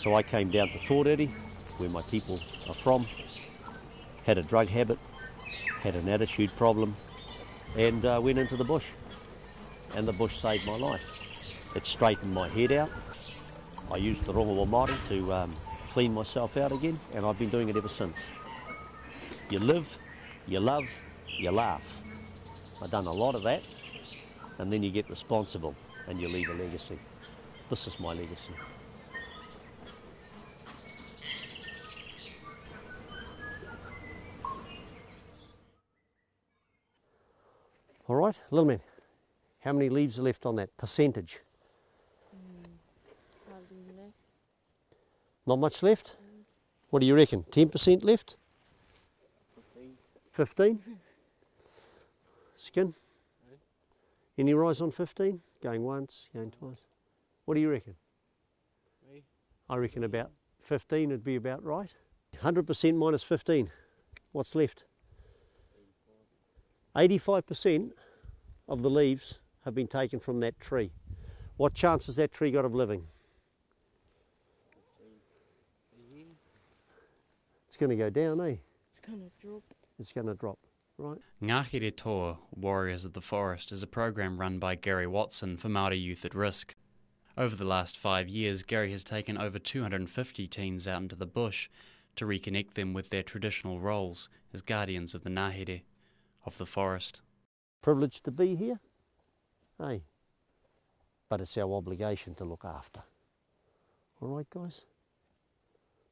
So I came down to Toreri, where my people are from, had a drug habit, had an attitude problem, and went into the bush. And the bush saved my life. It straightened my head out. I used the rongowa Māori to clean myself out again, and I've been doing it ever since. You live, you love, you laugh. I've done a lot of that, and then you get responsible and you leave a legacy. This is my legacy. All right, little man, how many leaves are left on that percentage? Not much left? What do you reckon, 10% left? 15? Skin? Any rise on 15? Going once, going twice. What do you reckon? I reckon about 15 would be about right. 100% minus 15. What's left? 85% of the leaves have been taken from that tree. What chance has that tree got of living? It's going to go down, eh? It's going to drop. It's going to drop, right? Ngahere Toa, Warriors of the Forest, is a program run by Garry Watson for Māori youth at risk. Over the last 5 years, Garry has taken over 250 teens out into the bush to reconnect them with their traditional roles as guardians of the Ngahere, of the forest. Privileged to be here, eh? But it's our obligation to look after. All right, guys?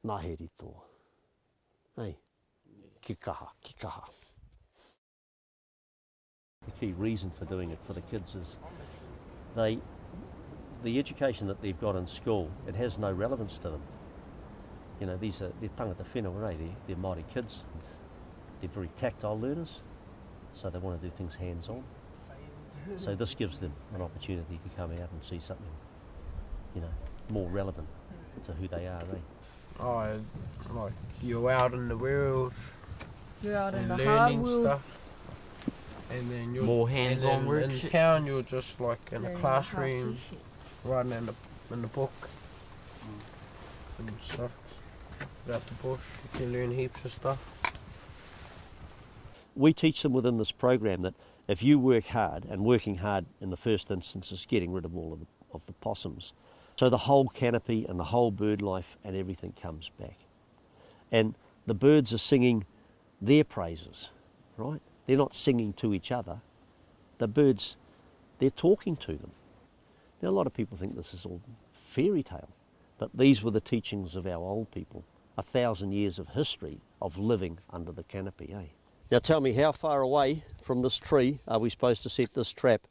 Ngahere Toa. Hey, ki kaha, ki kaha. The key reason for doing it for the kids is the education that they've got in school, it has no relevance to them. You know, they're tangata whenua, they're Māori kids. They're very tactile learners, so they want to do things hands-on. So this gives them an opportunity to come out and see something, you know, more relevant to who they are, eh? Oh, like you're out in the world, You're out in the hard learning world. stuff, and then you're More hands-on work. In town, you're just like in a classroom, writing in the book and stuff. Out the bush, you can learn heaps of stuff. We teach them within this program that if you work hard, and working hard in the first instance is getting rid of all of the possums, so the whole canopy and the whole bird life and everything comes back. And the birds are singing their praises, right? They're not singing to each other. The birds, they're talking to them. Now, a lot of people think this is all fairy tale, but these were the teachings of our old people. 1,000 years of history of living under the canopy, eh? Now tell me, how far away from this tree are we supposed to set this trap?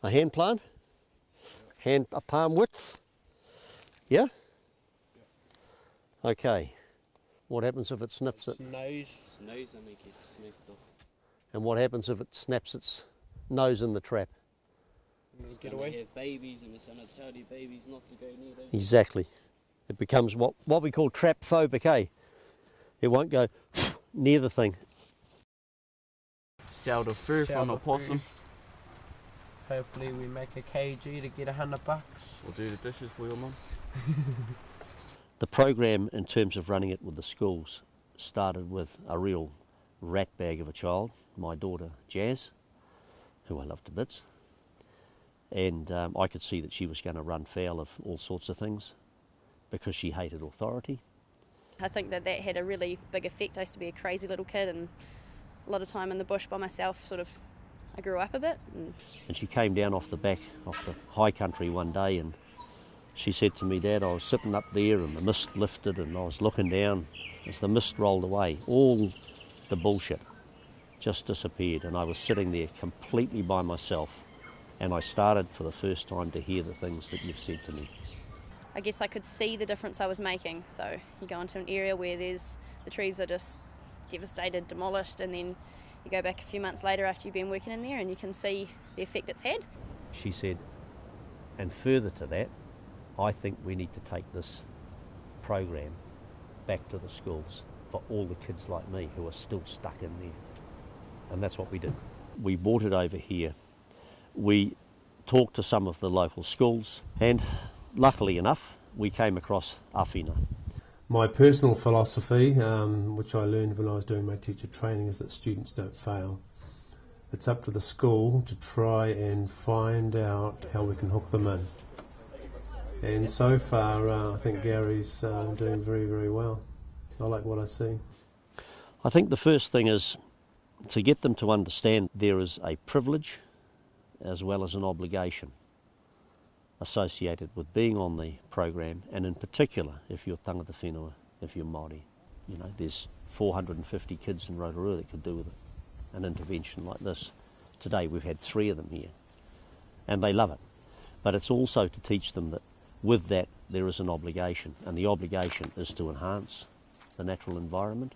A hand plant? A palm width? Yeah? Okay. What happens if it sniffs it? Nose and they get smacked off. And what happens if it snaps its nose in the trap? get away. They have babies and it's going to tell the babies not to go near them. Exactly. It becomes what we call trap phobic, eh? It won't go near the thing. Sell the fur from the possum. Hopefully we make a kg to get $100. We'll do the dishes for your mum. The program, in terms of running it with the schools, started with a real rat bag of a child, my daughter Jazz, who I love to bits. And I could see that she was going to run foul of all sorts of things because she hated authority. I think that had a really big effect. I used to be a crazy little kid and a lot of time in the bush by myself, I grew up a bit. And she came down off the high country one day and she said to me, Dad, I was sitting up there and the mist lifted and I was looking down. As the mist rolled away, all the bullshit just disappeared and I was sitting there completely by myself and I started for the first time to hear the things that you've said to me. I guess I could see the difference I was making. So you go into an area where the trees are just devastated, demolished, and then you go back a few months later after you've been working in there and you can see the effect it's had. She said, and further to that, I think we need to take this program back to the schools for all the kids like me who are still stuck in there. And that's what we did. We brought it over here. We talked to some of the local schools and luckily enough, we came across awhina. My personal philosophy, which I learned when I was doing my teacher training, is that students don't fail. It's up to the school to try and find out how we can hook them in. And so far, I think Gary's doing very, very well. I like what I see. I think the first thing is to get them to understand there is a privilege as well as an obligation associated with being on the program, and in particular if you're tangata whenua, if you're Māori. You know, there's 450 kids in Rotorua that could do with an intervention like this. Today we've had 3 of them here, and they love it. But it's also to teach them that with that there is an obligation, and the obligation is to enhance the natural environment.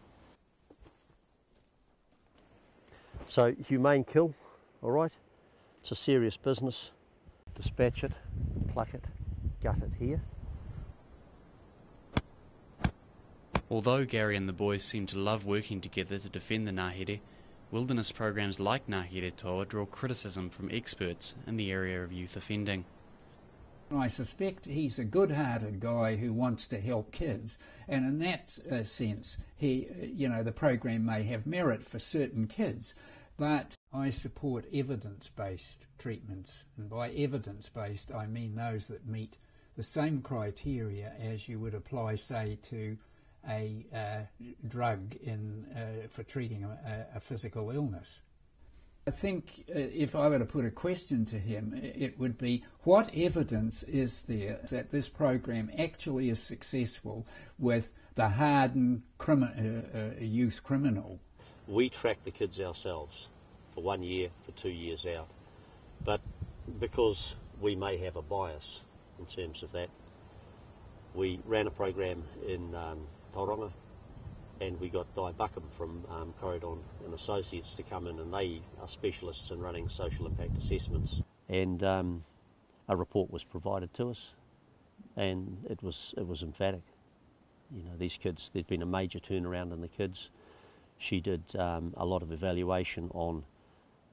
So humane kill, all right? It's a serious business. Dispatch it, pluck it, gut it here. Although Garry and the boys seem to love working together to defend the Ngahere, wilderness programs like Ngahere Toa draw criticism from experts in the area of youth offending. I suspect he's a good-hearted guy who wants to help kids, and in that sense, the program may have merit for certain kids, but I support evidence-based treatments, and by evidence-based I mean those that meet the same criteria as you would apply, say, to a drug for treating a physical illness. I think if I were to put a question to him, it would be, what evidence is there that this program actually is successful with the hardened youth criminal? We track the kids ourselves for 1 year, for 2 years out. But because we may have a bias in terms of that, we ran a program in Tauranga, and we got Di Buckham from Corridon and Associates to come in, and they are specialists in running social impact assessments. And a report was provided to us, and it was emphatic. You know, these kids, there's been a major turnaround in the kids. She did a lot of evaluation on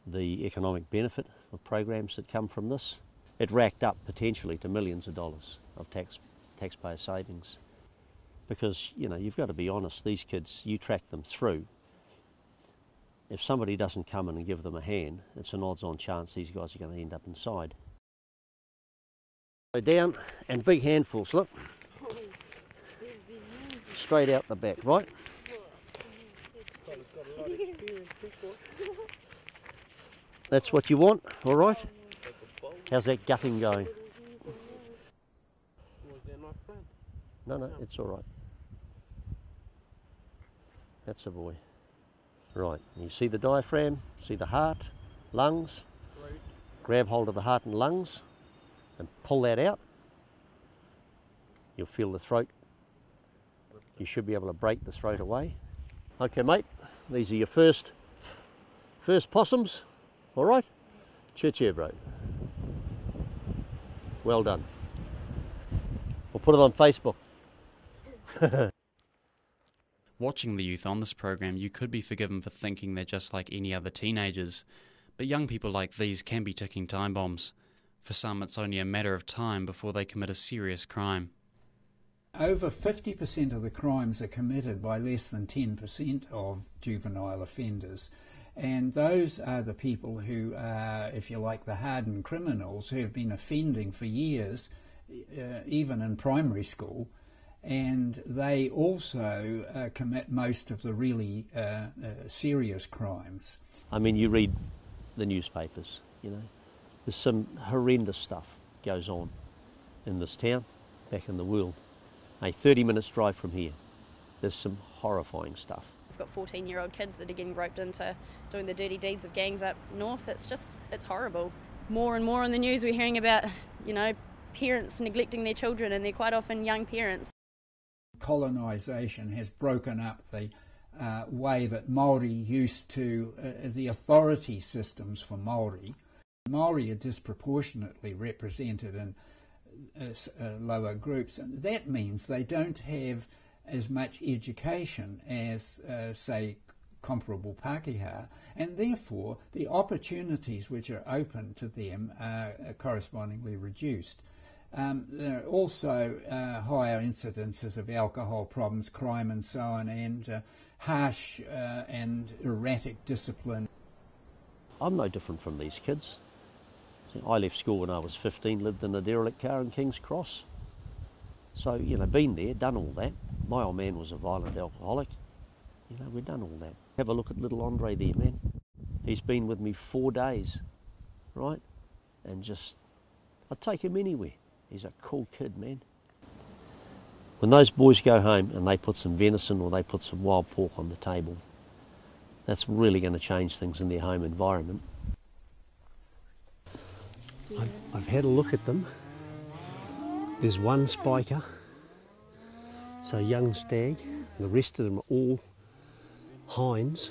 the economic benefit of programs that come from this. It racked up potentially to millions of dollars of taxpayer savings. Because, you know, you've got to be honest, these kids, you track them through. If somebody doesn't come in and give them a hand, it's an odds-on chance these guys are going to end up inside. Go down, and big handfuls, look. Straight out the back, right? That's what you want, all right? How's that gutting going? No, it's all right. That's a boy. Right, you see the diaphragm, see the heart, lungs. Grab hold of the heart and lungs and pull that out. You'll feel the throat. You should be able to break the throat away. Okay, mate, these are your first possums, all right? Cheer, bro. Well done. We'll put it on Facebook. Watching the youth on this program, you could be forgiven for thinking they're just like any other teenagers, but young people like these can be ticking time bombs. For some, it's only a matter of time before they commit a serious crime. Over 50% of the crimes are committed by less than 10% of juvenile offenders, and those are the people who are, if you like, the hardened criminals who have been offending for years, even in primary school, and they also commit most of the really serious crimes. I mean, you read the newspapers, you know, there's some horrendous stuff goes on in this town, back in the world. A 30 minutes drive from here, there's some horrifying stuff. We've got 14-year-old kids that are getting roped into doing the dirty deeds of gangs up north. It's horrible. More and more in the news we're hearing about, you know, parents neglecting their children, and they're quite often young parents. Colonisation has broken up the way that Māori used to, the authority systems for Māori. Māori are disproportionately represented in lower groups, and that means they don't have as much education as, say, comparable Pākehā, and therefore the opportunities which are open to them are correspondingly reduced. There are also higher incidences of alcohol problems, crime and so on, and harsh and erratic discipline. I'm no different from these kids. See, I left school when I was 15, lived in a derelict car in King's Cross. So, you know, been there, done all that. My old man was a violent alcoholic. You know, we've done all that. Have a look at little Andre there, man. He's been with me 4 days, right? And just, I'd take him anywhere. He's a cool kid, man. When those boys go home and they put some venison or they put some wild pork on the table, that's really going to change things in their home environment. I've had a look at them. There's one spiker, so young stag. The rest of them are all hinds.